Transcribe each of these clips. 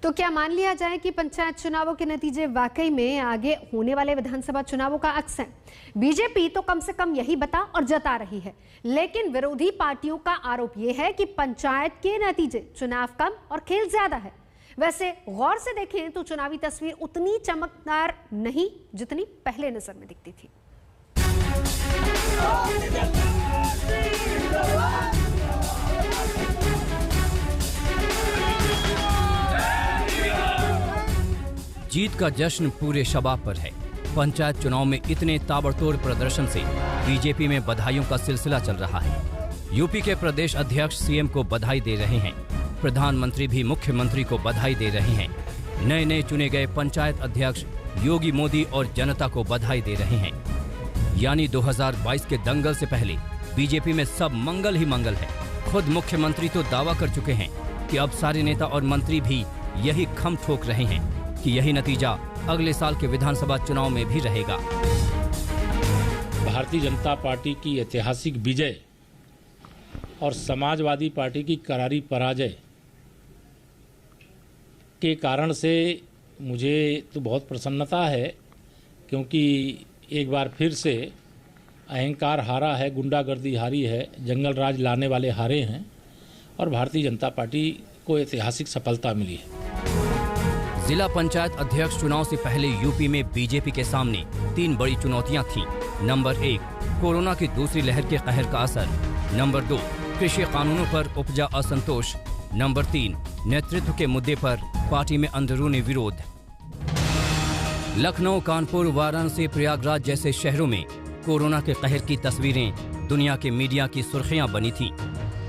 तो क्या मान लिया जाए कि पंचायत चुनावों के नतीजे वाकई में आगे होने वाले विधानसभा चुनावों का अक्स है? बीजेपी तो कम से कम यही बता और जता रही है, लेकिन विरोधी पार्टियों का आरोप यह है कि पंचायत के नतीजे चुनाव कम और खेल ज्यादा है। वैसे गौर से देखें तो चुनावी तस्वीर उतनी चमकदार नहीं जितनी पहले नजर में दिखती थी। जीत का जश्न पूरे शबाब पर है। पंचायत चुनाव में इतने ताबड़तोड़ प्रदर्शन से बीजेपी में बधाइयों का सिलसिला चल रहा है। यूपी के प्रदेश अध्यक्ष सीएम को बधाई दे रहे हैं, प्रधानमंत्री भी मुख्यमंत्री को बधाई दे रहे हैं, नए नए चुने गए पंचायत अध्यक्ष योगी मोदी और जनता को बधाई दे रहे हैं। यानी 2022 के दंगल से पहले बीजेपी में सब मंगल ही मंगल है। खुद मुख्यमंत्री तो दावा कर चुके हैं कि अब सारे नेता और मंत्री भी यही खम ठोक रहे हैं कि यही नतीजा अगले साल के विधानसभा चुनाव में भी रहेगा। भारतीय जनता पार्टी की ऐतिहासिक विजय और समाजवादी पार्टी की करारी पराजय के कारण से मुझे तो बहुत प्रसन्नता है, क्योंकि एक बार फिर से अहंकार हारा है, गुंडागर्दी हारी है, जंगल राज लाने वाले हारे हैं और भारतीय जनता पार्टी को ऐतिहासिक सफलता मिली है। जिला पंचायत अध्यक्ष चुनाव से पहले यूपी में बीजेपी के सामने 3 बड़ी चुनौतियां थीं। नंबर 1, कोरोना की दूसरी लहर के कहर का असर। नंबर 2, कृषि कानूनों पर उपजा असंतोष। नंबर 3, नेतृत्व के मुद्दे पर पार्टी में अंदरूनी विरोध। लखनऊ, कानपुर, वाराणसी, प्रयागराज जैसे शहरों में कोरोना के कहर की तस्वीरें दुनिया के मीडिया की सुर्खियां बनी थी।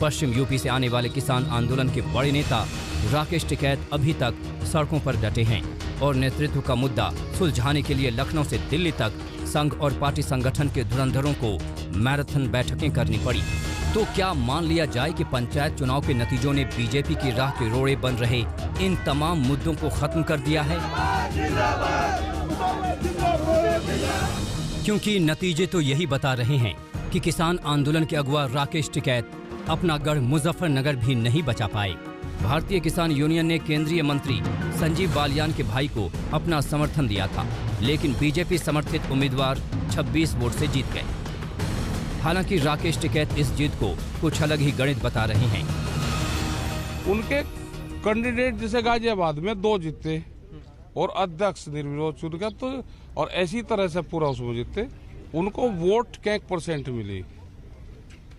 पश्चिम यूपी से आने वाले किसान आंदोलन के बड़े नेता राकेश टिकैत अभी तक सड़कों पर डटे हैं और नेतृत्व का मुद्दा सुलझाने के लिए लखनऊ से दिल्ली तक संघ और पार्टी संगठन के धुरंधरों को मैराथन बैठकें करनी पड़ी। तो क्या मान लिया जाए कि पंचायत चुनाव के नतीजों ने बीजेपी की राह के रोड़े बन रहे इन तमाम मुद्दों को खत्म कर दिया है? क्योंकि नतीजे तो यही बता रहे हैं कि किसान आंदोलन के अगुवा राकेश टिकैत अपना गढ़ मुजफ्फरनगर भी नहीं बचा पाए। भारतीय किसान यूनियन ने केंद्रीय मंत्री संजीव बालियान के भाई को अपना समर्थन दिया था, लेकिन बीजेपी समर्थित उम्मीदवार 26 वोट से जीत गए। हालांकि राकेश टिकैत इस जीत को कुछ अलग ही गणित बता रहे हैं। उनके कैंडिडेट जैसे गाजियाबाद में 2 जीते और अध्यक्ष निर्विरोध चुन गया, तो और ऐसी तरह से पूरा उसमें जीते। उनको वोट क्या % मिली?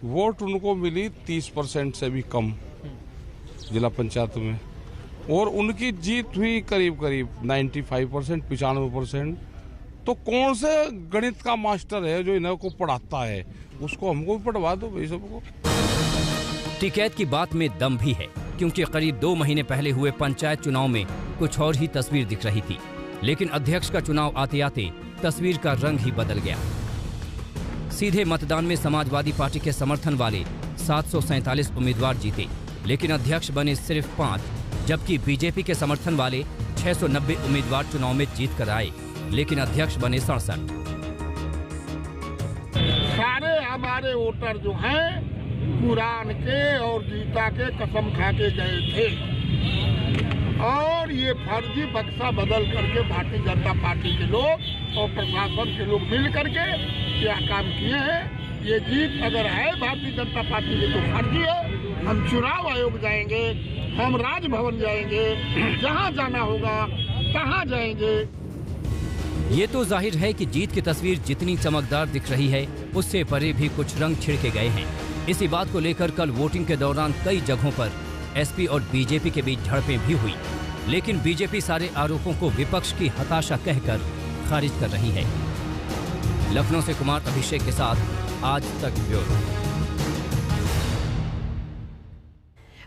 वोट उनको मिली 30% से भी कम जिला पंचायत में, और उनकी जीत हुई करीब 95%, 95%। तो कौन से गणित का मास्टर है जो इन्हें को पढ़ाता है? उसको हमको भी पढ़वा दो भाई सबको। टिकैत की बात में दम भी है, क्योंकि करीब 2 महीने पहले हुए पंचायत चुनाव में कुछ और ही तस्वीर दिख रही थी, लेकिन अध्यक्ष का चुनाव आते आते तस्वीर का रंग ही बदल गया। सीधे मतदान में समाजवादी पार्टी के समर्थन वाले 747 उम्मीदवार जीते, लेकिन अध्यक्ष बने सिर्फ 5, जबकि बीजेपी के समर्थन वाले 690 उम्मीदवार चुनाव में जीत कर आए, लेकिन अध्यक्ष बने 67। सारे हमारे वोटर जो हैं कुरान के और गीता के कसम खा के गए थे, और ये फर्जी बक्सा बदल करके भारतीय जनता पार्टी के लोग और प्रशासन के लोग मिल करके क्या काम किए हैं। ये जीत अगर है भारतीय जनता पार्टी की तो फर्जी है। हम चुनाव आयोग जाएंगे, हम राजभवन जाएंगे, जहां जाना होगा तहां जाएंगे। ये तो जाहिर है कि जीत की तस्वीर जितनी चमकदार दिख रही है, उससे परे भी कुछ रंग छिड़के गए हैं। इसी बात को लेकर कल वोटिंग के दौरान कई जगहों पर एसपी और बीजेपी के बीच झड़पें भी हुई, लेकिन बीजेपी सारे आरोपों को विपक्ष की हताशा कहकर खारिज कर रही है। लखनऊ से कुमार अभिषेक के साथ आज तक ब्यूरो।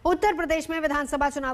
उत्तर प्रदेश में विधानसभा चुनाव